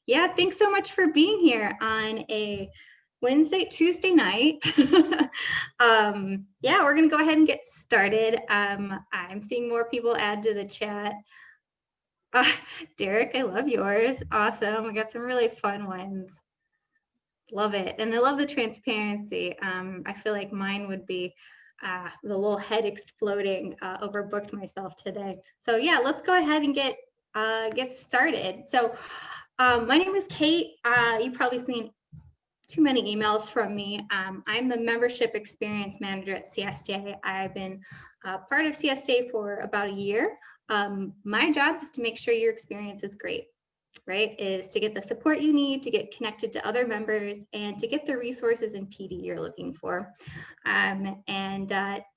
Yeah, thanks so much for being here on a Tuesday night. Yeah, we're gonna go ahead and get started. I'm seeing more people add to the chat. Derek, I love yours. Awesome. We got some really fun ones. Love it. And I love the transparency. I feel like mine would be the little head exploding, overbooked myself today. So yeah, let's go ahead and get started. So my name is Kate. You've probably seen too many emails from me. I'm the Membership Experience Manager at CSTA. I've been part of CSTA for about a year. My job is to make sure your experience is great, right? Is to get the support you need, to get connected to other members, and to get the resources and PD you're looking for.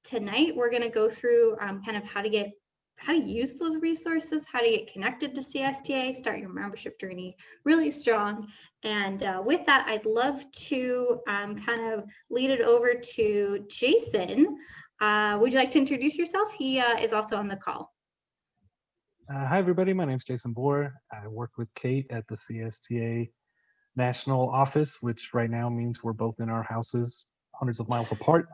Tonight we're going to go through kind of how to use those resources, how to get connected to CSTA, start your membership journey really strong. And with that, I'd love to kind of lead it over to Jason. Would you like to introduce yourself? He is also on the call. Hi, everybody. My name is Jason Bohr. I work with Kate at the CSTA National Office, which right now means we're both in our houses hundreds of miles apart.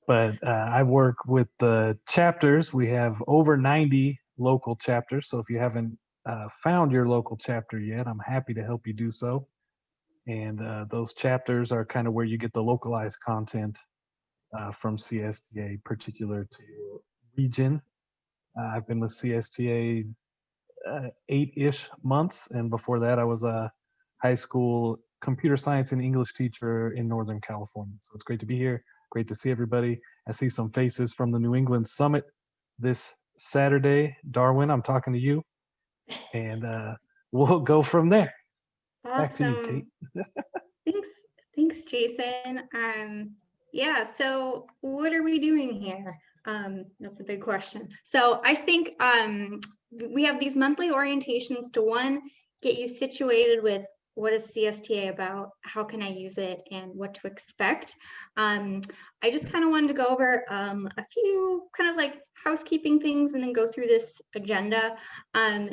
But I work with the chapters. We have over 90 local chapters. So if you haven't found your local chapter yet, I'm happy to help you do so. And those chapters are kind of where you get the localized content from CSTA, particular to your region. I've been with CSTA 8-ish months, and before that I was a high school computer science and English teacher in Northern California. So it's great to be here, great to see everybody. I see some faces from the New England Summit this Saturday. Darwin, I'm talking to you, and we'll go from there. Awesome. Back to you, Kate. Thanks, Jason. Yeah, so what are we doing here? That's a big question. So I think we have these monthly orientations to, one, get you situated with what is CSTA about, how can I use it, and what to expect. I just kind of wanted to go over a few kind of like housekeeping things and then go through this agenda.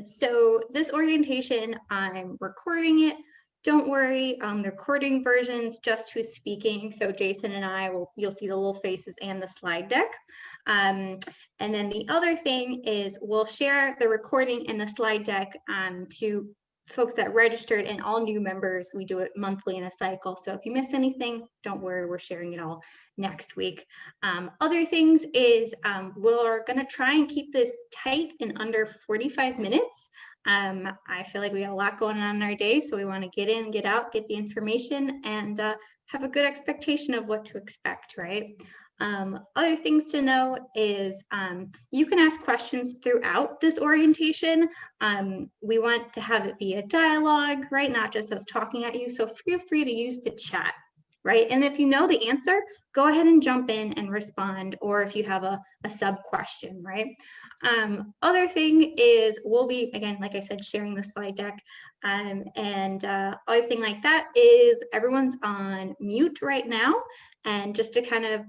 So this orientation, I'm recording it. Don't worry, the recording version's just who's speaking. So Jason and I you'll see the little faces and the slide deck. And then the other thing is we'll share the recording and the slide deck to folks that registered, and all new members. We do it monthly in a cycle. So if you miss anything, don't worry, we're sharing it all next week. Other things is we're gonna try and keep this tight in under 45 minutes. I feel like we got a lot going on in our day, so we want to get in, get out, get the information, and have a good expectation of what to expect, right? Other things to know is you can ask questions throughout this orientation. We want to have it be a dialogue, right? Not just us talking at you. So feel free to use the chat, right? And if you know the answer, go ahead and jump in and respond, or if you have a sub question, right? Other thing is we'll be, again, like I said, sharing the slide deck. Other thing like that is everyone's on mute right now. And just to kind of,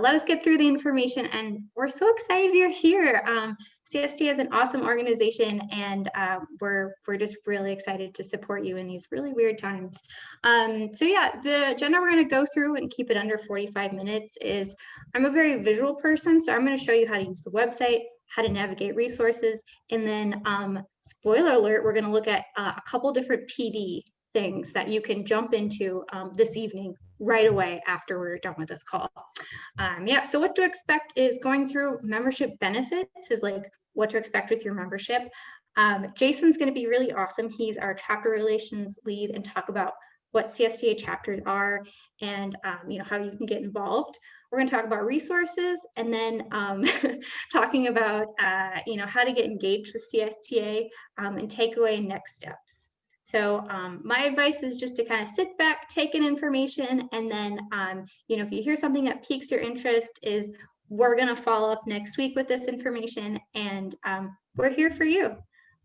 let us get through the information, and we're so excited you're here. CSTA is an awesome organization, and we're just really excited to support you in these really weird times. So yeah, the agenda we're going to go through and keep it under 45 minutes is, I'm a very visual person, so I'm going to show you how to use the website, how to navigate resources, and then spoiler alert, we're going to look at a couple different PD things that you can jump into this evening right away after we're done with this call. Yeah, so what to expect is going through membership benefits is like what to expect with your membership. Jason's going to be really awesome. He's our chapter relations lead, and talk about what CSTA chapters are and how you can get involved. We're going to talk about resources, and then talking about how to get engaged with CSTA and takeaway next steps. So my advice is just to kind of sit back, take in information, and then, if you hear something that piques your interest, is we're going to follow up next week with this information, and we're here for you.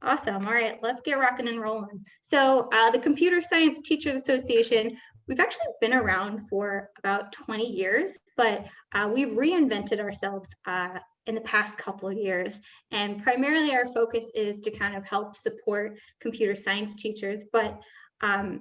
Awesome. All right, let's get rocking and rolling. So the Computer Science Teachers Association, we've actually been around for about 20 years, but we've reinvented ourselves in the past couple of years. And primarily our focus is to kind of help support computer science teachers. But I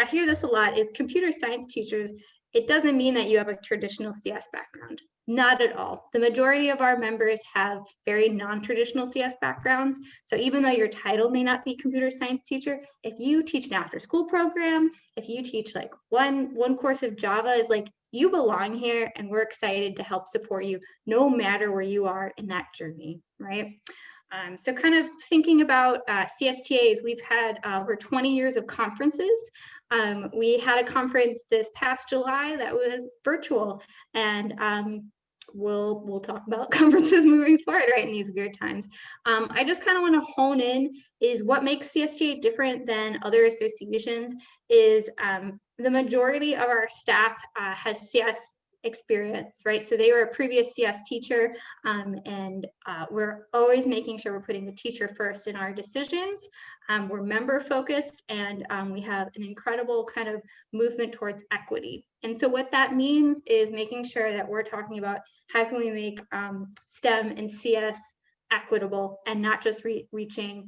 hear this a lot, is computer science teachers, it doesn't mean that you have a traditional CS background. Not at all. The majority of our members have very non-traditional CS backgrounds. So even though your title may not be computer science teacher, if you teach an after-school program, if you teach like one course of Java, is like, you belong here, and we're excited to help support you no matter where you are in that journey, right? So kind of thinking about CSTAs, we've had over 20 years of conferences. We had a conference this past July that was virtual, and we'll talk about conferences moving forward, right, in these weird times. I just kind of want to hone in is what makes CSTA different than other associations is the majority of our staff has CS experience, right? So they were a previous CS teacher, and we're always making sure we're putting the teacher first in our decisions. We're member focused, and we have an incredible kind of movement towards equity. And so what that means is making sure that we're talking about how can we make STEM and CS equitable and not just reaching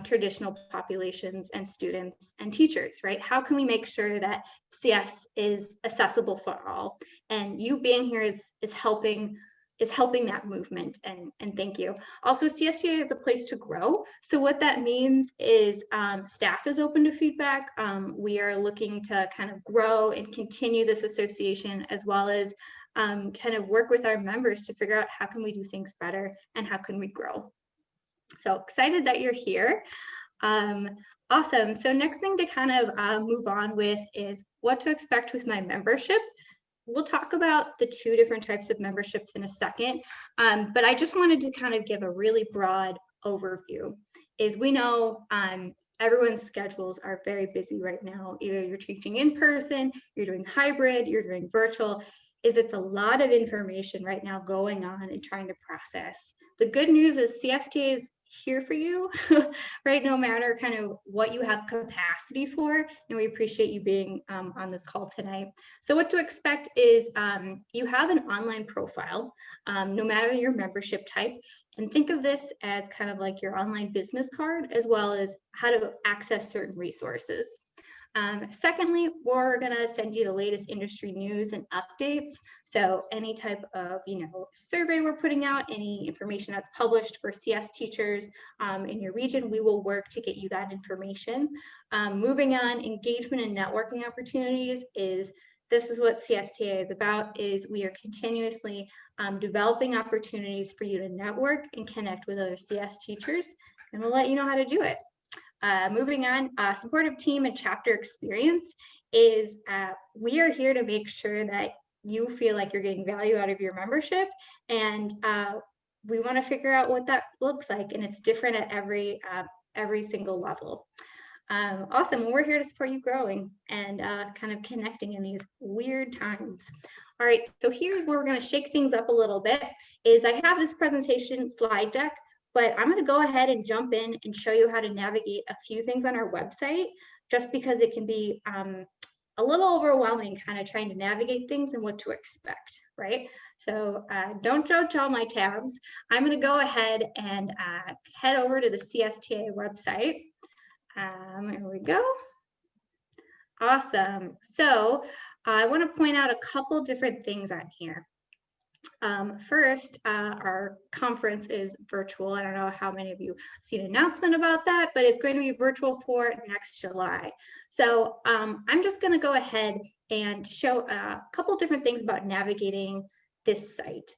traditional populations and students and teachers, right? How can we make sure that CS is accessible for all? And you being here is helping that movement, and thank you. Also, CSTA is a place to grow. So what that means is staff is open to feedback. We are looking to kind of grow and continue this association, as well as kind of work with our members to figure out how can we do things better and how can we grow. So excited that you're here. Awesome. So next thing to kind of move on with is what to expect with my membership. We'll talk about the two different types of memberships in a second, but I just wanted to kind of give a really broad overview. Is we know everyone's schedules are very busy right now. Either you're teaching in person, you're doing hybrid, you're doing virtual. It's a lot of information right now going on and trying to process. The good news is CSTA is here for you, right? No matter kind of what you have capacity for, and we appreciate you being on this call tonight. So what to expect is you have an online profile, no matter your membership type, and think of this as kind of like your online business card, as well as how to access certain resources. Secondly, we're going to send you the latest industry news and updates. So any type of, survey we're putting out, any information that's published for CS teachers in your region, we will work to get you that information. Moving on, engagement and networking opportunities this is what CSTA is about, is we are continuously developing opportunities for you to network and connect with other CS teachers, and we'll let you know how to do it. Moving on, supportive team and chapter experience is we are here to make sure that you feel like you're getting value out of your membership, and we want to figure out what that looks like, and it's different at every single level. Awesome. Well, we're here to support you growing and kind of connecting in these weird times. All right, so here's where we're going to shake things up a little bit. Is I have this presentation slide deck, but I'm going to go ahead and jump in and show you how to navigate a few things on our website, just because it can be a little overwhelming kind of trying to navigate things and what to expect, right? So don't judge all my tabs. I'm going to go ahead and head over to the CSTA website. Here we go. Awesome. So I want to point out a couple different things on here. First, our conference is virtual. I don't know how many of you see an announcement about that, but it's going to be virtual for next July. So I'm just going to go ahead and show a couple different things about navigating this site.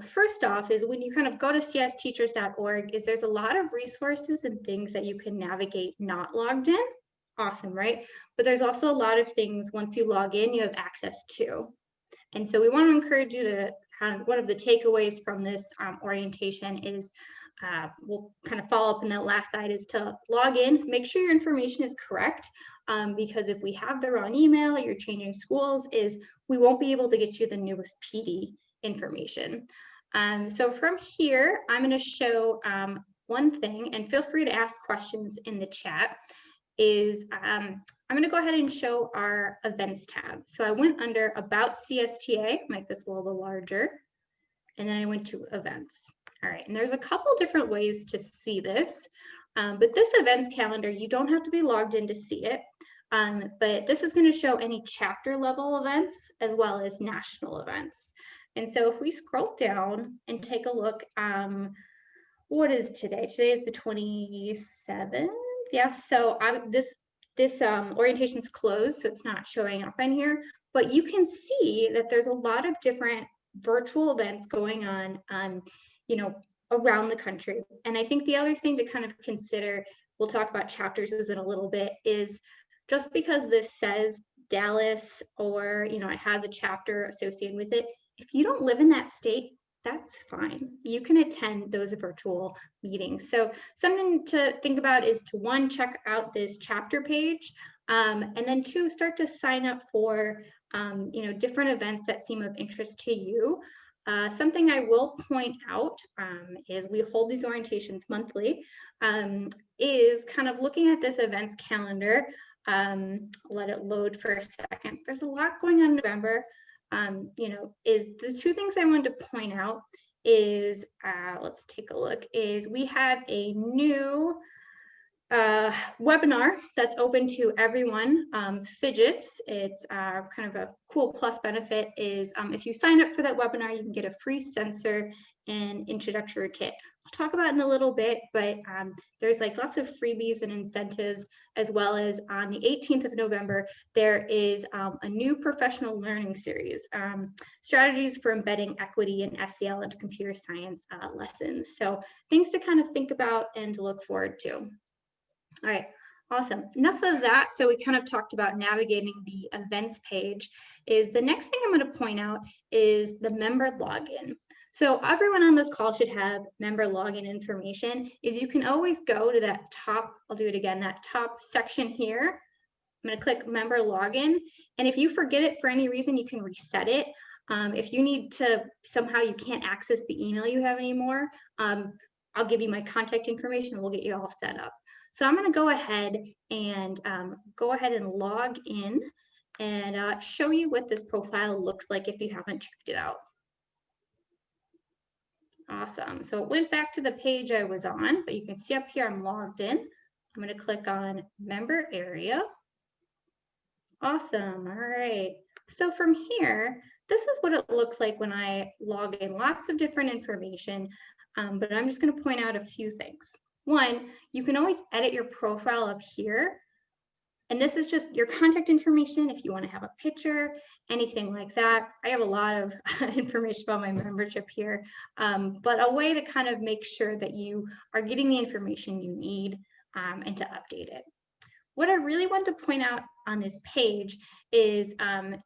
First off is when you kind of go to csteachers.org, there's a lot of resources and things that you can navigate not logged in. Awesome, right? But there's also a lot of things once you log in, you have access to. And so we want to encourage you to kind of, one of the takeaways from this orientation is, we'll kind of follow up in that last slide, is to log in, make sure your information is correct, because if we have the wrong email, you're changing schools, we won't be able to get you the newest PD information. So from here, I'm going to show one thing, and feel free to ask questions in the chat, I'm going to go ahead and show our events tab. So I went under About CSTA, make this a little larger. and then I went to events. All right, and there's a couple different ways to see this, but this events calendar, you don't have to be logged in to see it. But this is going to show any chapter level events as well as national events. And so if we scroll down and take a look, what is today? Today is the 27th. Yeah, so this orientation's closed, so it's not showing up in here, but you can see that there's a lot of different virtual events going on, you know, around the country. And I think the other thing to kind of consider, we'll talk about chapters in a little bit, is just because this says Dallas or, you know, it has a chapter associated with it, if you don't live in that state, that's fine. You can attend those virtual meetings. So something to think about is to, one, check out this chapter page, and then two, start to sign up for you know, different events that seem of interest to you. Something I will point out is we hold these orientations monthly, is kind of looking at this events calendar. Let it load for a second. There's a lot going on in November. You know, is the two things I wanted to point out is, let's take a look, is we have a new webinar that's open to everyone. Fidgets, it's kind of a cool plus benefit is if you sign up for that webinar, you can get a free sensor and introductory kit. I'll talk about it in a little bit, but there's like lots of freebies and incentives, as well as on the 18th of November, there is a new professional learning series, strategies for embedding equity in SEL into computer science lessons. So things to kind of think about and to look forward to. All right, awesome. Enough of that. So we kind of talked about navigating the events page. Is the next thing I'm going to point out is the member login. So everyone on this call should have member login information. Is you can always go to that top, I'll do it again, that top section here. I'm going to click member login. And if you forget it for any reason, you can reset it. If you need to, somehow you can't access the email you have anymore, I'll give you my contact information and we'll get you all set up. So I'm going to go ahead and log in and show you what this profile looks like if you haven't checked it out. Awesome. So it went back to the page I was on, but you can see up here I'm logged in. I'm going to click on member area. Awesome. All right. So from here, this is what it looks like when I log in. Lots of different information, but I'm just going to point out a few things. One, you can always edit your profile up here. And this is just your contact information if you want to have a picture, anything like that. I have a lot of information about my membership here, but a way to kind of make sure that you are getting the information you need and to update it. What I really want to point out on this page is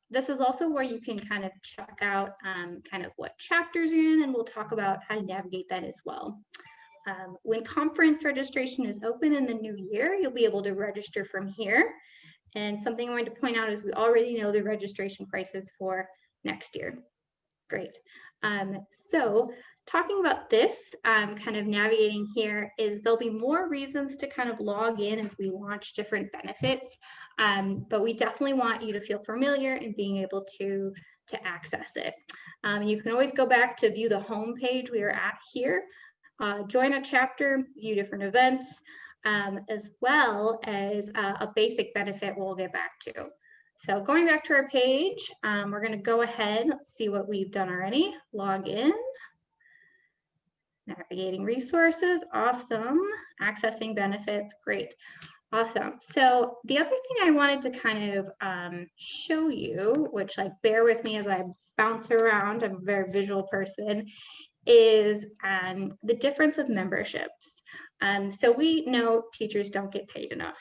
this is also where you can kind of check out kind of what chapters you're in, and we'll talk about how to navigate that as well. When conference registration is open in the new year, you'll be able to register from here. And something I wanted to point out is we already know the registration prices for next year. Great. So talking about this, kind of navigating here, is there'll be more reasons to kind of log in as we launch different benefits, but we definitely want you to feel familiar and being able to access it. You can always go back to view the home page we are at here. Join a chapter, view different events, as well as a basic benefit we'll get back to. So going back to our page, we're going to go ahead, let's see what we've done already. Log in, navigating resources, awesome. Accessing benefits, great. Awesome. So the other thing I wanted to kind of show you, which like bear with me as I bounce around, I'm a very visual person, is the difference of memberships. So we know teachers don't get paid enough.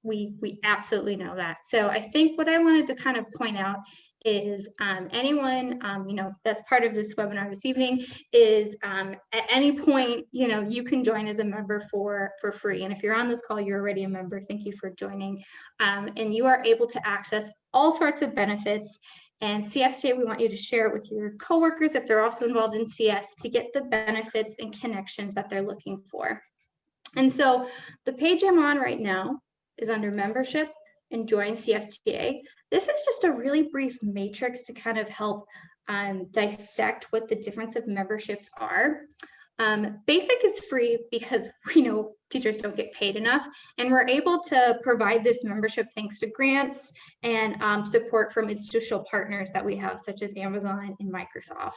We absolutely know that. So I think what I wanted to kind of point out is anyone, you know, that's part of this webinar this evening is at any point, you know, you can join as a member for free. And if you're on this call, you're already a member. Thank you for joining. And you are able to access all sorts of benefits. And CSTA, we want you to share it with your coworkers if they're also involved in CS to get the benefits and connections that they're looking for. And so the page I'm on right now is under membership and join CSTA. This is just a really brief matrix to kind of help dissect what the difference of memberships are. Basic is free because we know teachers don't get paid enough, and we're able to provide this membership thanks to grants and support from institutional partners that we have, such as Amazon and Microsoft.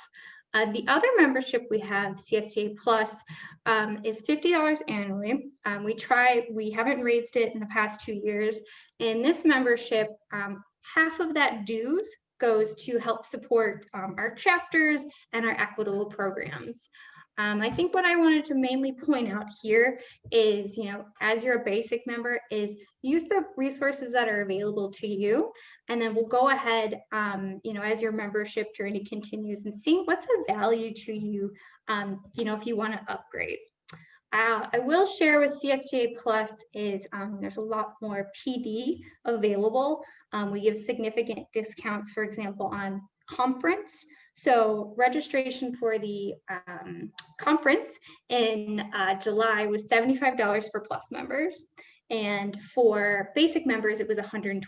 The other membership we have, CSTA Plus, is $50 annually. We haven't raised it in the past 2 years. In this membership, half of that dues goes to help support our chapters and our equitable programs. I think what I wanted to mainly point out here is, as you're a basic member, is use the resources that are available to you. And then we'll go ahead, as your membership journey continues and see what's of value to you, if you want to upgrade. I will share with CSTA Plus is there's a lot more PD available. We give significant discounts, for example, on conference. So registration for the conference in July was $75 for Plus members. And for basic members, it was $125.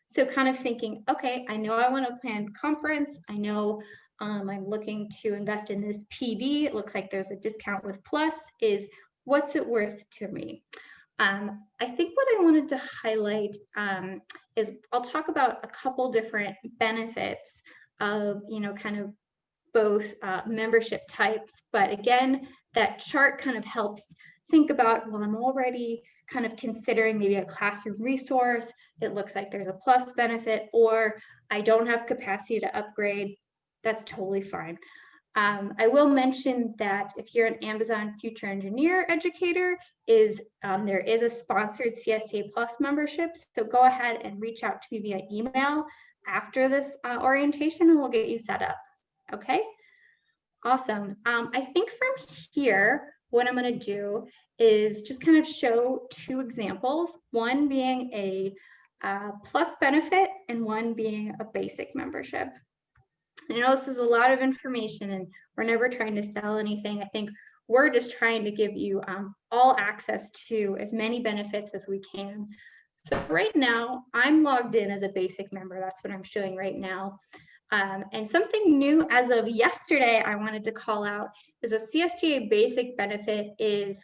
So kind of thinking, okay, I know I want to plan conference. I know I'm looking to invest in this PD. It looks like there's a discount with Plus. Is what's it worth to me? I think what I wanted to highlight is I'll talk about a couple different benefits of, kind of both membership types. But again, that chart kind of helps think about, well, I'm already kind of considering maybe a classroom resource. It looks like there's a Plus benefit, or I don't have capacity to upgrade. That's totally fine. I will mention that if you're an Amazon Future Engineer educator, there is a sponsored CSTA Plus membership. So go ahead and reach out to me via email after this orientation, and we'll get you set up. Okay, awesome. I think from here, what I'm going to do is just kind of show 2 examples, one being a Plus benefit and one being a basic membership. I know this is a lot of information, and we're never trying to sell anything. I think we're just trying to give you all access to as many benefits as we can. So right now, I'm logged in as a basic member. That's what I'm showing right now. And something new as of yesterday I wanted to call out is a CSTA basic benefit is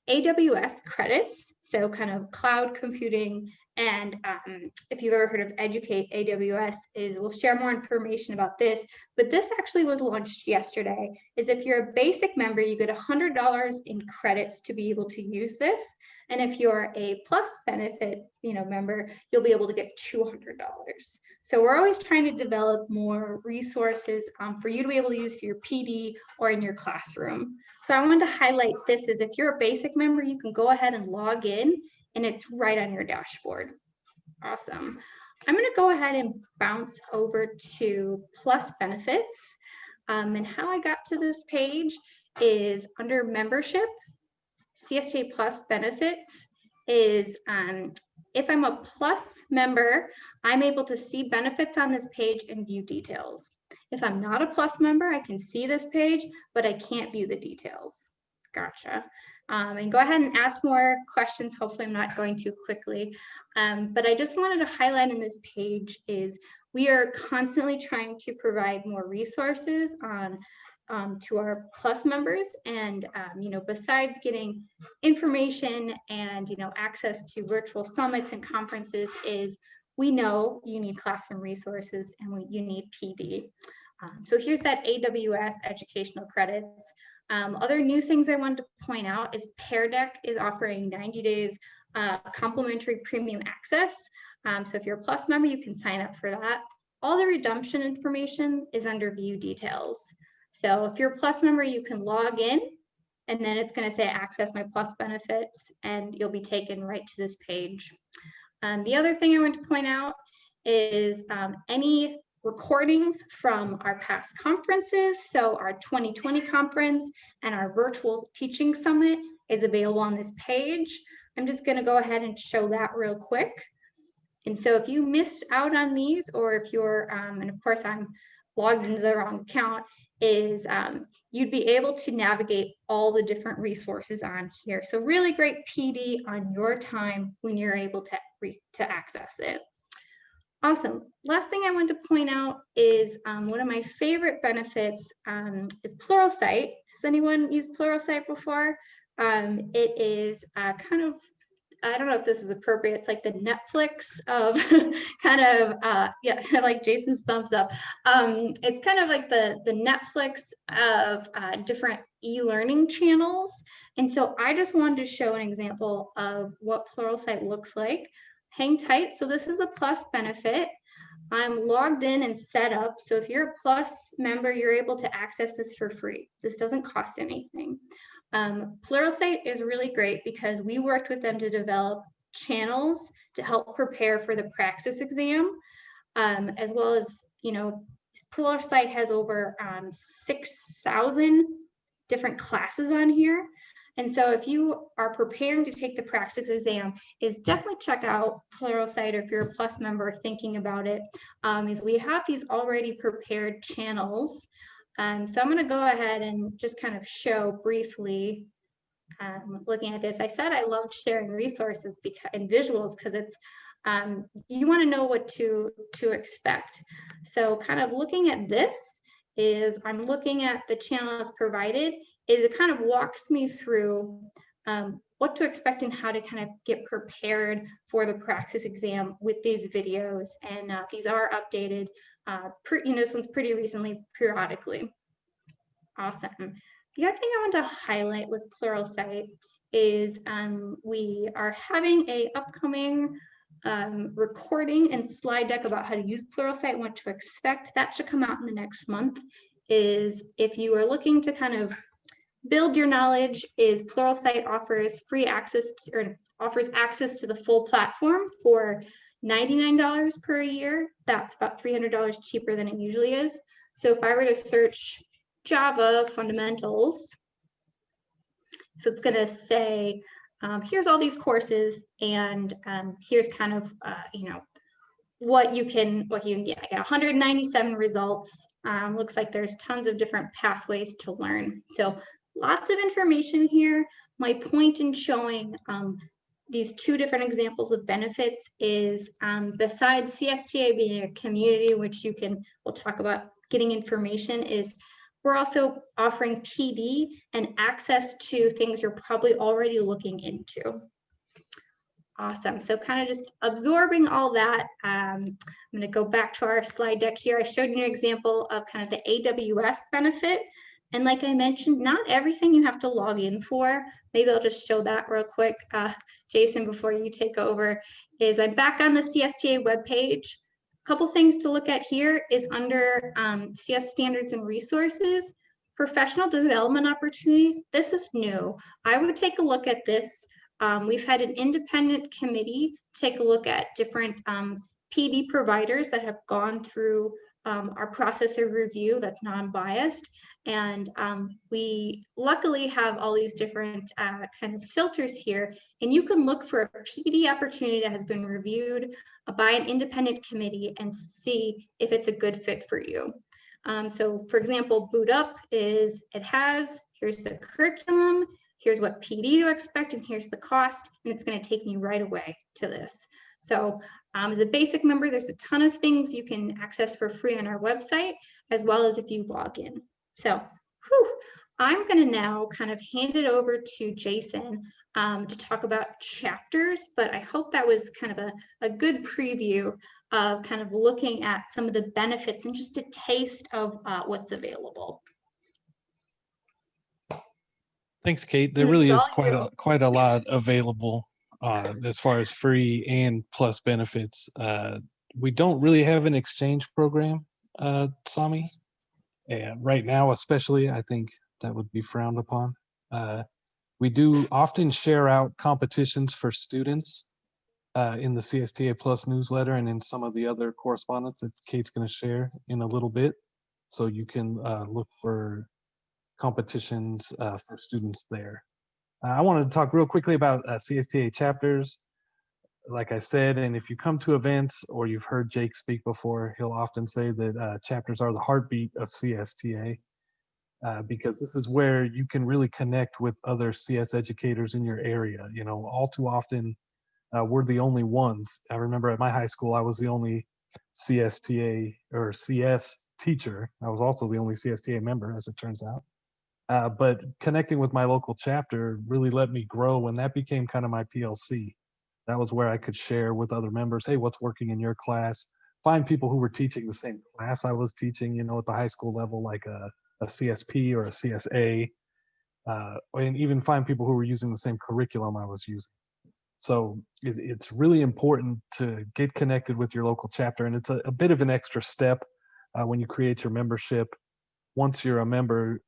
AWS credits, so kind of cloud computing. And if you've ever heard of Educate AWS, we'll share more information about this, but this actually was launched yesterday, is if you're a basic member, you get $100 in credits to be able to use this. And if you're a Plus benefit, member, you'll be able to get $200. So we're always trying to develop more resources for you to be able to use for your PD or in your classroom. So I wanted to highlight this is if you're a basic member, you can go ahead and log in and it's right on your dashboard. Awesome. I'm going to go ahead and bounce over to Plus benefits. And how I got to this page is under membership, CSTA Plus benefits is if I'm a Plus member, I'm able to see benefits on this page and view details. If I'm not a Plus member, I can see this page, but I can't view the details. Gotcha. And go ahead and ask more questions. Hopefully I'm not going too quickly. But I just wanted to highlight in this page is we are constantly trying to provide more resources to our Plus members. And, besides getting information and, access to virtual summits and conferences is we know you need classroom resources and you need PD. So here's that AWS educational credits. Other new things I wanted to point out is Pear Deck is offering 90 days complimentary premium access. So if you're a Plus member, you can sign up for that. All the redemption information is under view details. So if you're a Plus member, you can log in and then it's going to say access my Plus benefits and you'll be taken right to this page. The other thing I want to point out is any recordings from our past conferences. So our 2020 conference and our virtual teaching summit is available on this page. I'm just going to go ahead and show that real quick. And so if you missed out on these, or if you're, and of course I'm logged into the wrong account, is you'd be able to navigate all the different resources on here. So really great PD on your time when you're able to access it. Awesome. Last thing I want to point out is one of my favorite benefits is Pluralsight. Has anyone used Pluralsight before? It is kind of, I don't know if this is appropriate. It's like the Netflix of kind of, yeah, like Jason's thumbs up. It's kind of like the Netflix of different e-learning channels. And so I just wanted to show an example of what Pluralsight looks like. Hang tight. So this is a plus benefit. I'm logged in and set up. So if you're a plus member, you're able to access this for free. This doesn't cost anything. Pluralsight is really great because we worked with them to develop channels to help prepare for the praxis exam, as well as, you know, Pluralsight has over 6,000 different classes on here. And so if you are preparing to take the praxis exam, is definitely check out Pluralsight, or if you're a plus member thinking about it, is we have these already prepared channels. So I'm going to go ahead and just kind of show briefly, looking at this. I said I loved sharing resources and visuals because it's, you want to know what to expect. So kind of looking at this is I'm looking at the channel that's provided, is it kind of walks me through what to expect and how to kind of get prepared for the praxis exam with these videos. And these are updated, you know, this one's pretty recently, periodically. Awesome. The other thing I want to highlight with Pluralsight is we are having a upcoming recording and slide deck about how to use Pluralsight and what to expect. That should come out in the next month. Is if you are looking to kind of build your knowledge, is Pluralsight offers free access to, or offers access to the full platform for $99 per year. That's about $300 cheaper than it usually is. So if I were to search Java fundamentals, so it's going to say, here's all these courses, and here's kind of, you know, what you can get. I got 197 results. Looks like there's tons of different pathways to learn. So lots of information here. My point in showing these two different examples of benefits is besides CSTA being a community, which you can, we'll talk about getting information, is we're also offering PD and access to things you're probably already looking into. Awesome. So kind of just absorbing all that. I'm going to go back to our slide deck here. I showed you an example of kind of the AWS benefit. And like I mentioned, not everything you have to log in for. Maybe I'll just show that real quick, Jason, before you take over, is I'm back on the CSTA webpage. A couple things to look at here is under CS standards and resources, professional development opportunities. This is new. I would take a look at this. We've had an independent committee take a look at different PD providers that have gone through our process of review that's non-biased. And we luckily have all these different kind of filters here. And you can look for a PD opportunity that has been reviewed by an independent committee and see if it's a good fit for you. So for example, Boot Up is, here's the curriculum, here's what PD to expect, and here's the cost, and it's going to take me right away to this. So as a basic member, there's a ton of things you can access for free on our website, as well as if you log in. So I'm going to now kind of hand it over to Jason to talk about chapters, but I hope that was kind of a good preview of kind of looking at some of the benefits and just a taste of what's available. Thanks, Kate. There really is quite a lot available as far as free and plus benefits. We don't really have an exchange program, Sami. And right now, especially, I think that would be frowned upon. We do often share out competitions for students in the CSTA Plus newsletter and in some of the other correspondence that Kate's going to share in a little bit. So you can look for competitions for students there. I wanted to talk real quickly about CSTA chapters. Like I said, and if you come to events or you've heard Jake speak before, he'll often say that chapters are the heartbeat of CSTA because this is where you can really connect with other CS educators in your area. You know, all too often we're the only ones. I remember at my high school, I was the only CSTA or CS teacher. I was also the only CSTA member, as it turns out. But connecting with my local chapter really let me grow, and that became kind of my PLC. That was where I could share with other members, hey, what's working in your class? Find people who were teaching the same class I was teaching, at the high school level, like a CSP or a CSA, and even find people who were using the same curriculum I was using. So it's really important to get connected with your local chapter, and it's a bit of an extra step when you create your membership. Once you're a member,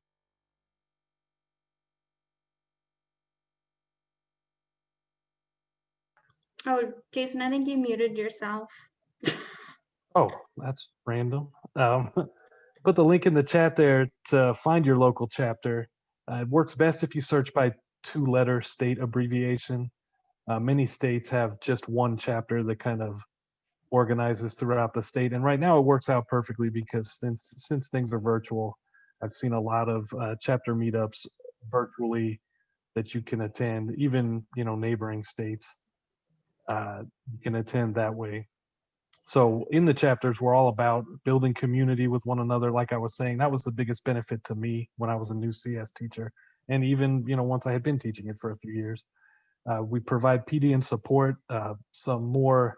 Oh, Jason, I think you muted yourself. oh, that's random. Put the link in the chat there to find your local chapter. It works best if you search by 2-letter state abbreviation. Many states have just one chapter that kind of organizes throughout the state, and right now it works out perfectly because since things are virtual, I've seen a lot of chapter meetups virtually that you can attend. Even neighboring states, you can attend that way. So in the chapters, we're all about building community with one another. Like I was saying, that was the biggest benefit to me when I was a new CS teacher, and even once I had been teaching it for a few years. We provide PD and support. Some more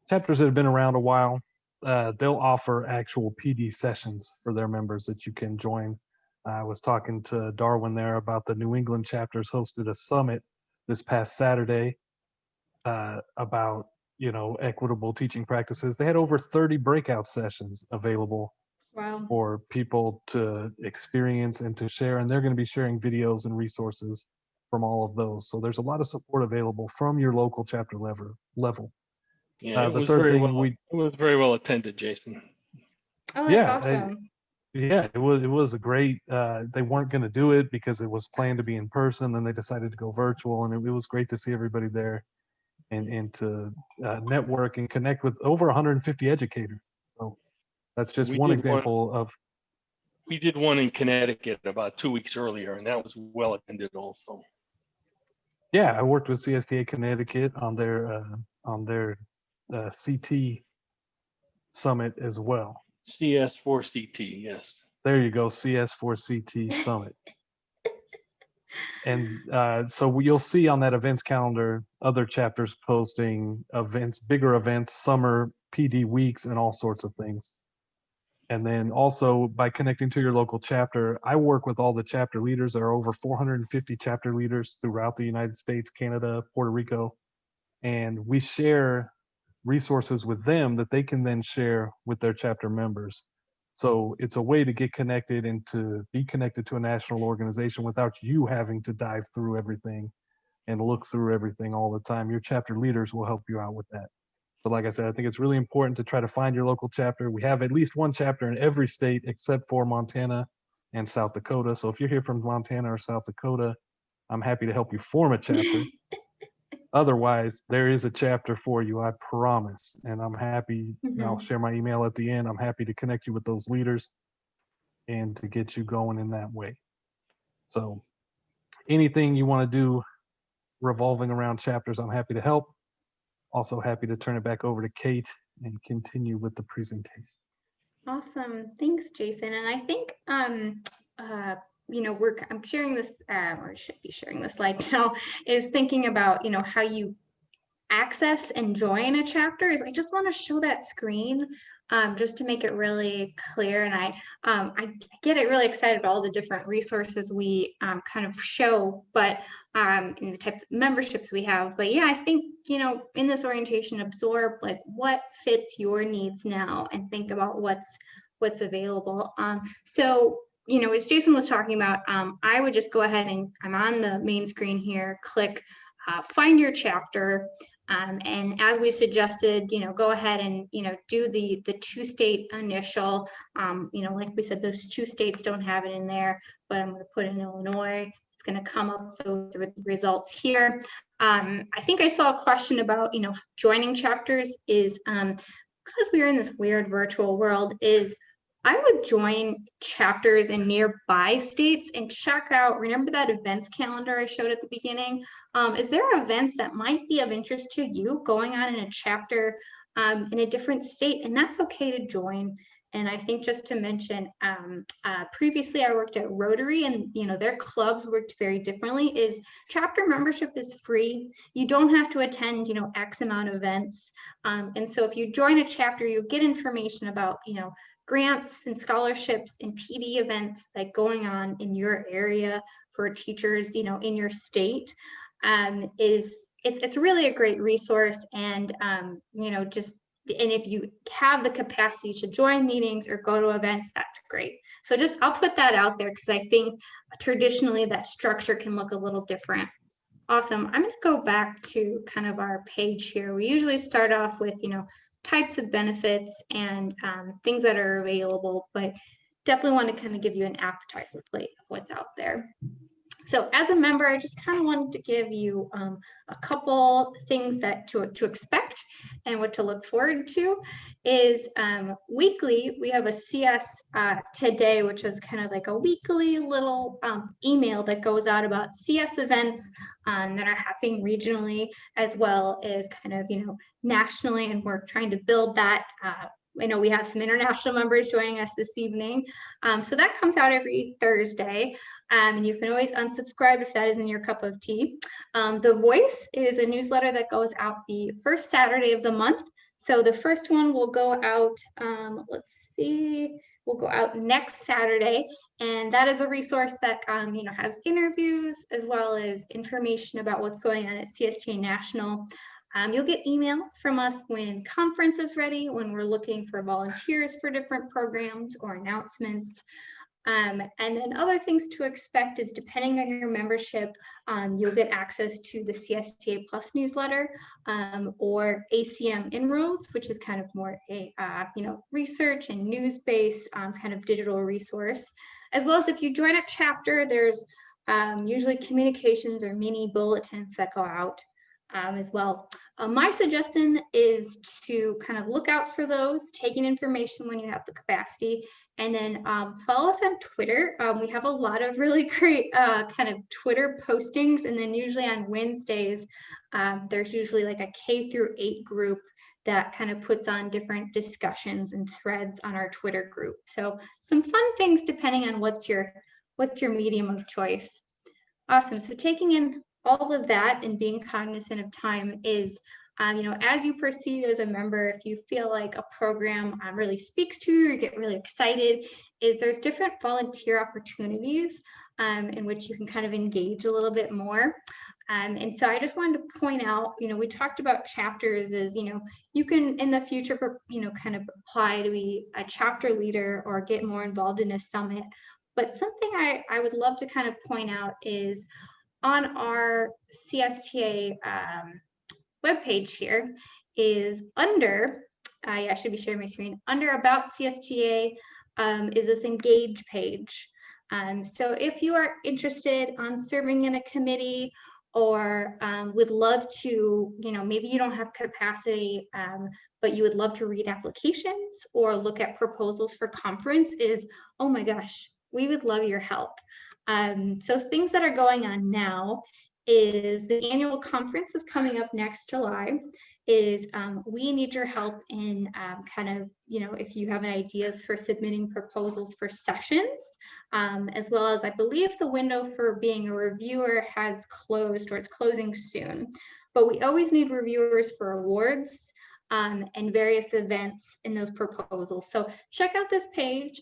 chapters that have been around a while, they'll offer actual PD sessions for their members that you can join. I was talking to Darwin there about the New England chapters hosted a summit this past Saturday about equitable teaching practices. They had over 30 breakout sessions available Wow. for people to experience and to share, and they're going to be sharing videos and resources from all of those. So there's a lot of support available from your local chapter level. Yeah, it The was third very thing well. It was very well attended, Jason. Oh, that's yeah, awesome. yeah, it was a great. They weren't going to do it because it was planned to be in person, then they decided to go virtual, and it was great to see everybody there and to network and connect with over 150 educators. So that's just We one did one. example of. We did one in Connecticut about 2 weeks earlier, and that was well attended also. Yeah, I worked with CSTA Connecticut on their CT summit as well. CS4CT, yes. There you go, CS4CT summit. And so you'll see on that events calendar other chapters posting events, bigger events, summer PD weeks, and all sorts of things. And then also by connecting to your local chapter, I work with all the chapter leaders. There are over 450 chapter leaders throughout the United States, Canada, Puerto Rico, and we share resources with them that they can then share with their chapter members. So it's a way to get connected and to be connected to a national organization without you having to dive through everything and look through everything all the time. Your chapter leaders will help you out with that. So like I said, I think it's really important to try to find your local chapter. We have at least one chapter in every state except for Montana and South Dakota. So if you're here from Montana or South Dakota, I'm happy to help you form a chapter. Otherwise, there is a chapter for you, I promise. And I'm happy, I'll share my email at the end. I'm happy to connect you with those leaders and to get you going in that way. So anything you want to do revolving around chapters, I'm happy to help. Also happy to turn it back over to Kate and continue with the presentation. Awesome. Thanks, Jason. And I think, I'm sharing this, or should be sharing this slide now, is thinking about, how you access and join a chapter. Is I just want to show that screen just to make it really clear. And I get it really excited about all the different resources we kind of show, but in the type of memberships we have. But yeah, I think, in this orientation, absorb like what fits your needs now and think about what's available. So as Jason was talking about, I would just go ahead and I'm on the main screen here, click find your chapter. And as we suggested, go ahead and, do the 2-state initial, like we said, those 2 states don't have it in there, but I'm going to put in Illinois. It's going to come up with the results here. I think I saw a question about, joining chapters is because we're in this weird virtual world is I would join chapters in nearby states and check out, remember that events calendar I showed at the beginning? Is there events that might be of interest to you going on in a chapter in a different state, and that's okay to join. And I think just to mention, previously I worked at Rotary, and their clubs worked very differently. Is chapter membership is free. You don't have to attend X amount of events. And so if you join a chapter, you'll get information about grants and scholarships and PD events like going on in your area for teachers in your state. It's really a great resource. And and if you have the capacity to join meetings or go to events, that's great. So I'll put that out there, because I think traditionally that structure can look a little different. Awesome. I'm going to go back to kind of our page here. We usually start off with, types of benefits and things that are available, but definitely want to kind of give you an appetizer plate of what's out there. So as a member, I just kind of wanted to give you a couple things that to expect and what to look forward to. Is weekly, we have a CS Today, which is kind of like a weekly little email that goes out about CS events that are happening regionally, as well as kind of, nationally, and we're trying to build that. I know we have some international members joining us this evening. So that comes out every Thursday. And you can always unsubscribe if that isn't your cup of tea. The Voice is a newsletter that goes out the first Saturday of the month. So the first one will go out, will go out next Saturday. And that is a resource that, has interviews as well as information about what's going on at CSTA National. You'll get emails from us when conference is ready, when we're looking for volunteers for different programs or announcements. And then other things to expect is, depending on your membership, you'll get access to the CSTA Plus newsletter or ACM Inroads, which is kind of more a research and news-based kind of digital resource. As well as if you join a chapter, there's usually communications or mini bulletins that go out as well. My suggestion is to kind of look out for those, taking information when you have the capacity, and then follow us on Twitter. We have a lot of really great kind of Twitter postings, and then usually on Wednesdays, there's usually like a K-8 group that kind of puts on different discussions and threads on our Twitter group. So some fun things depending on what's your medium of choice. Awesome. So taking in all of that and being cognizant of time is, as you proceed as a member, if you feel like a program really speaks to you, or you get really excited, is there's different volunteer opportunities in which you can kind of engage a little bit more. And so I just wanted to point out, we talked about chapters as, you can in the future, kind of apply to be a chapter leader or get more involved in a summit. But something I would love to kind of point out is, on our CSTA webpage here is under, I should be sharing my screen, under About CSTA is this Engage page. So if you are interested on serving in a committee, or would love to, maybe you don't have capacity, but you would love to read applications or look at proposals for conference, is, oh my gosh, we would love your help. So things that are going on now is the annual conference is coming up next July. Is we need your help in kind of, if you have ideas for submitting proposals for sessions, as well as I believe the window for being a reviewer has closed, or it's closing soon. But we always need reviewers for awards and various events in those proposals. So check out this page,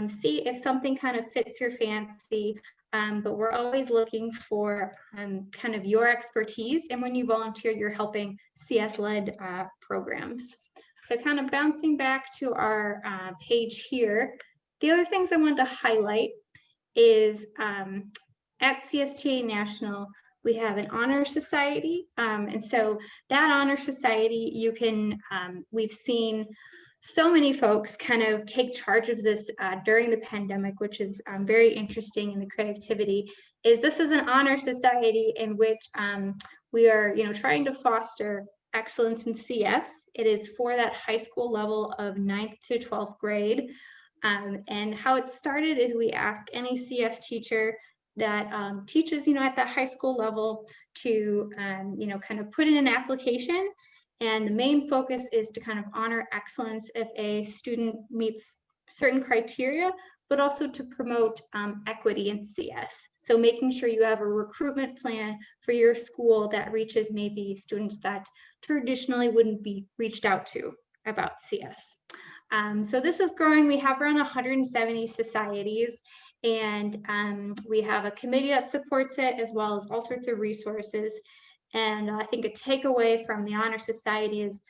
see if something kind of fits your fancy. But we're always looking for kind of your expertise. And when you volunteer, you're helping CS-led programs. So kind of bouncing back to our page here, the other things I wanted to highlight is at CSTA National, we have an honor society. And so that honor society, you can, we've seen so many folks kind of take charge of this during the pandemic, which is very interesting in the creativity. This is an honor society in which we are, trying to foster excellence in CS. It is for that high school level of 9th to 12th grade. And how it started is we ask any CS teacher that teaches, at the high school level to, kind of put in an application. And the main focus is to kind of honor excellence if a student meets certain criteria, but also to promote equity in CS. So making sure you have a recruitment plan for your school that reaches maybe students that traditionally wouldn't be reached out to about CS. So this is growing. We have around 170 societies, and we have a committee that supports it, as well as all sorts of resources. And I think a takeaway from the Honor Society is,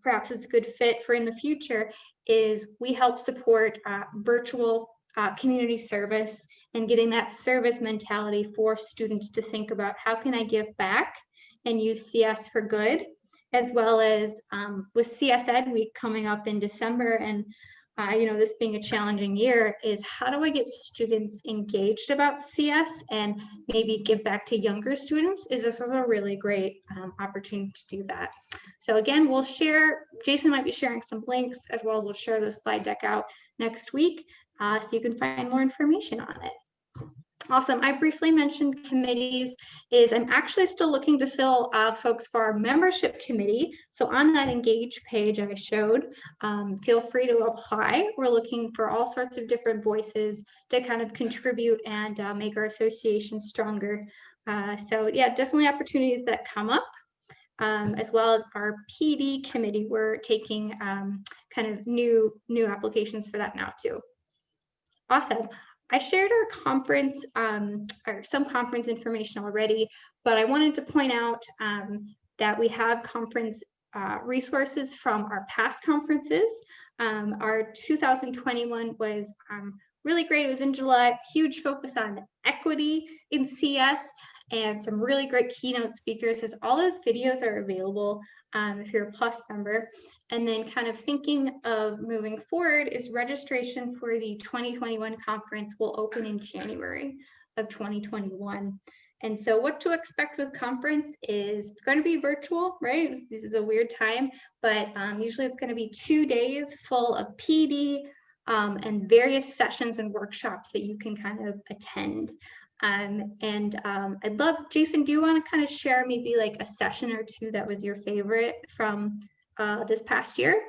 perhaps it's a good fit for in the future, is we help support virtual community service and getting that service mentality for students to think about how can I give back and use CS for good, as well as with CS Ed Week coming up in December, and this being a challenging year, is how do I get students engaged about CS and maybe give back to younger students? This is a really great opportunity to do that. So again, we'll share, Jason might be sharing some links, as well as we'll share the slide deck out next week so you can find more information on it. Awesome. I briefly mentioned committees. I'm actually still looking to fill folks for our membership committee. So on that engage page I showed, feel free to apply. We're looking for all sorts of different voices to kind of contribute and make our association stronger. So yeah, definitely opportunities that come up. As well as our PD committee, we're taking kind of new applications for that now too. Awesome. I shared our conference, or some conference information already, but I wanted to point out that we have conference resources from our past conferences. Our 2021 was really great. It was in July, huge focus on equity in CS and some really great keynote speakers, as all those videos are available if you're a Plus member. And then kind of thinking of moving forward is registration for the 2021 conference will open in January of 2021. And so what to expect with conference is it's going to be virtual, right? This is a weird time, but usually it's going to be 2 days full of PD and various sessions and workshops that you can kind of attend. I'd love, Jason, do you want to kind of share maybe like a session or two that was your favorite from this past year?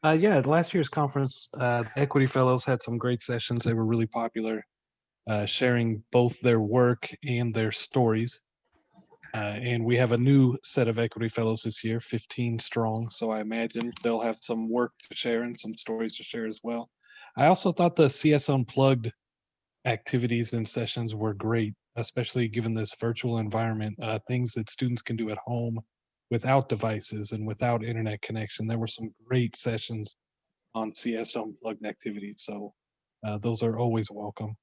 Yeah, at last year's conference, Equity Fellows had some great sessions. They were really popular, sharing both their work and their stories. And we have a new set of Equity Fellows this year, 15 strong. So I imagine they'll have some work to share and some stories to share as well. I also thought the CS Unplugged activities and sessions were great, especially given this virtual environment, things that students can do at home without devices and without internet connection. There were some great sessions on CS Unplugged activities, so those are always welcome.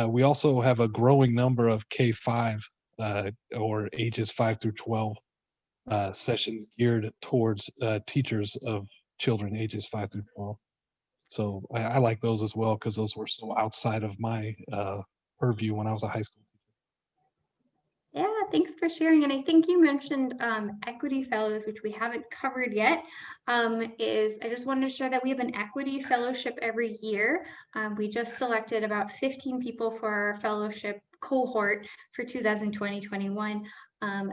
We also have a growing number of K-5 or ages 5 through 12 sessions geared towards teachers of children ages 5 through 12. So I like those as well, because those were so outside of my purview when I was a high school teacher. Yeah, thanks for sharing. And I think you mentioned Equity Fellows, which we haven't covered yet. I just wanted to share that we have an Equity Fellowship every year. We just selected about 15 people for our fellowship cohort for 2020-21.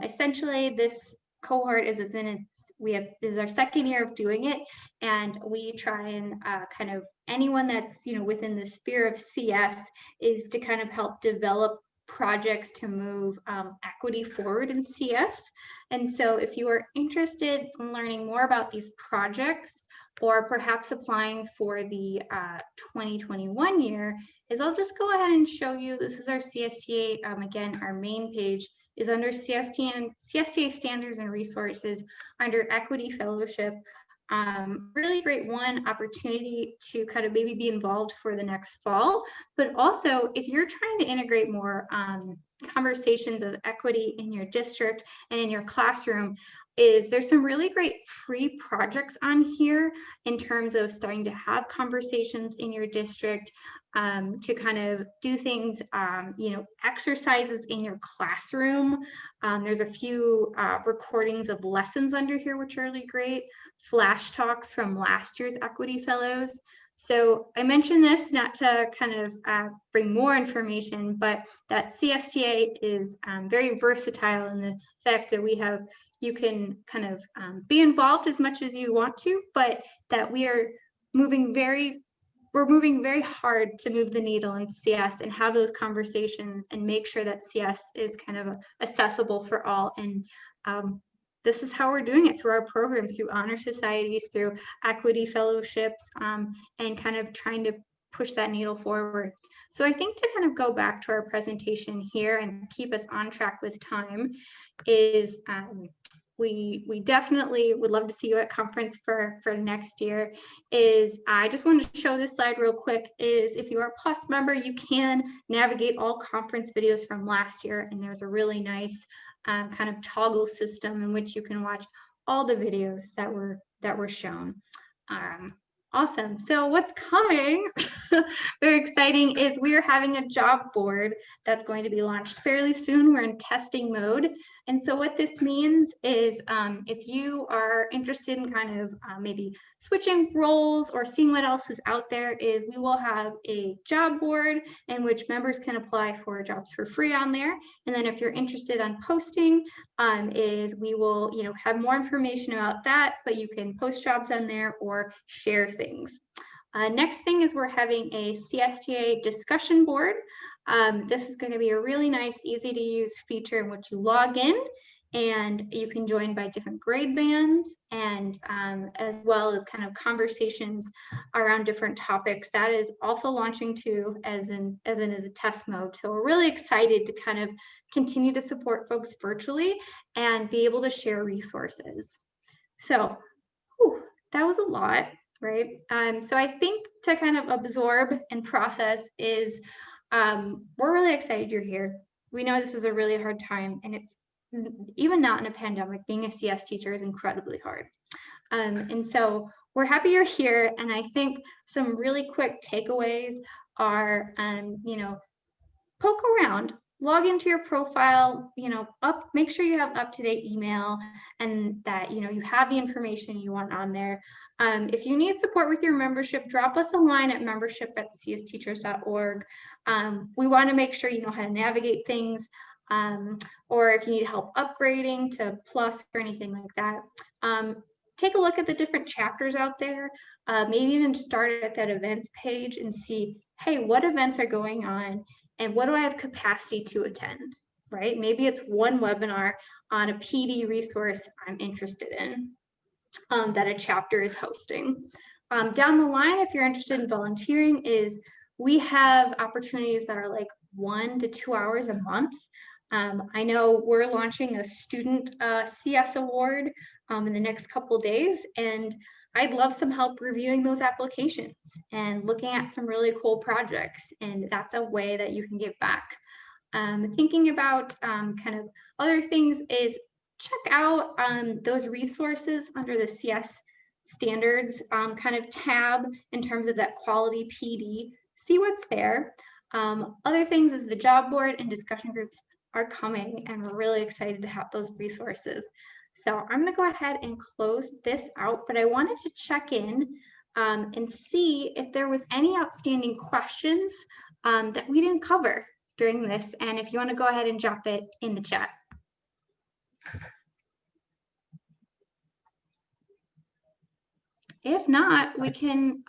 Essentially, this cohort this is our second year of doing it, and we try and kind of anyone that's within the sphere of CS is to kind of help develop projects to move equity forward in CS. And so if you are interested in learning more about these projects, or perhaps applying for the 2021 year, I'll just go ahead and show you. This is our CSTA. Again, our main page is under CSTA Standards and Resources under Equity Fellowship. Really great opportunity to kind of maybe be involved for the next fall, but also if you're trying to integrate more conversations of equity in your district and in your classroom, there's some really great free projects on here in terms of starting to have conversations in your district, to kind of do things, exercises in your classroom. There's a few recordings of lessons under here, which are really great. Flash talks from last year's Equity Fellows. So I mentioned this not to kind of bring more information, but that CSTA is very versatile in the fact that we have you can kind of be involved as much as you want to, but that we're moving very hard to move the needle in CS and have those conversations and make sure that CS is kind of accessible for all. And this is how we're doing it through our programs, through honor societies, through equity fellowships, and kind of trying to push that needle forward. So I think to kind of go back to our presentation here and keep us on track with time is we definitely would love to see you at conference for next year. Is I just wanted to show this slide real quick. Is if you are a Plus member, you can navigate all conference videos from last year, and there's a really nice kind of toggle system in which you can watch all the videos that were shown. Awesome. So what's coming, very exciting, is we are having a job board that's going to be launched fairly soon. We're in testing mode. And so what this means is if you are interested in kind of maybe switching roles or seeing what else is out there, is we will have a job board in which members can apply for jobs for free on there. And then if you're interested on posting, is we will have more information about that, but you can post jobs on there or share things. Next thing is we're having a CSTA discussion board. This is going to be a really nice, easy to use feature in which you log in and you can join by different grade bands, and as well as kind of conversations around different topics. That is also launching too as a test mode. So we're really excited to kind of continue to support folks virtually and be able to share resources. So that was a lot, right? So I think to kind of absorb and process is we're really excited you're here. We know this is a really hard time, and it's even not in a pandemic, being a CS teacher is incredibly hard. And so we're happy you're here. And I think some really quick takeaways are, poke around, log into your profile, make sure you have up-to-date email and that, you have the information you want on there. If you need support with your membership, drop us a line at membership@csteachers.org. We want to make sure you know how to navigate things, or if you need help upgrading to Plus or anything like that. Take a look at the different chapters out there. Maybe even start at that events page and see, hey, what events are going on and what do I have capacity to attend, right? Maybe it's one webinar on a PD resource I'm interested in that a chapter is hosting. Down the line, if you're interested in volunteering, is we have opportunities that are like 1 to 2 hours a month. I know we're launching a student CS award in the next couple of days, and I'd love some help reviewing those applications and looking at some really cool projects. And that's a way that you can give back. Thinking about kind of other things is check out those resources under the CS standards kind of tab in terms of that quality PD. See what's there. Other things is the job board and discussion groups are coming, and we're really excited to have those resources. So I'm going to go ahead and close this out, but I wanted to check in and see if there was any outstanding questions that we didn't cover during this. And if you want to go ahead and drop it in the chat. If not, we can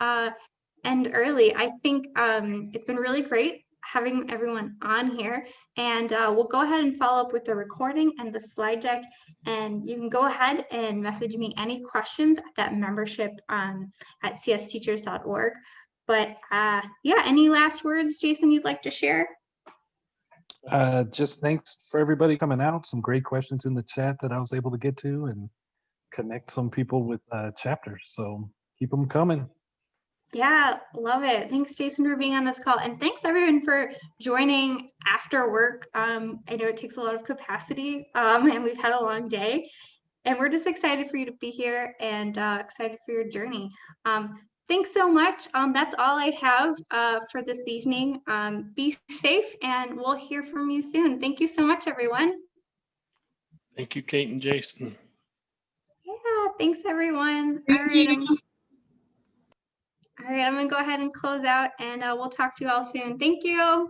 end early. I think it's been really great having everyone on here, and we'll go ahead and follow up with the recording and the slide deck, and you can go ahead and message me any questions at that membership at csteachers.org. But yeah, any last words, Jason, you'd like to share? Just thanks for everybody coming out. Some great questions in the chat that I was able to get to and connect some people with chapters. So keep them coming. Yeah, love it. Thanks, Jason, for being on this call. And thanks everyone for joining after work. I know it takes a lot of capacity and we've had a long day, and we're just excited for you to be here and excited for your journey. Thanks so much. That's all I have for this evening. Be safe, and we'll hear from you soon. Thank you so much, everyone. Thank you, Kate and Jason. Yeah, thanks, everyone. Thank you. All right, I'm going to go ahead and close out, and we'll talk to you all soon. Thank you.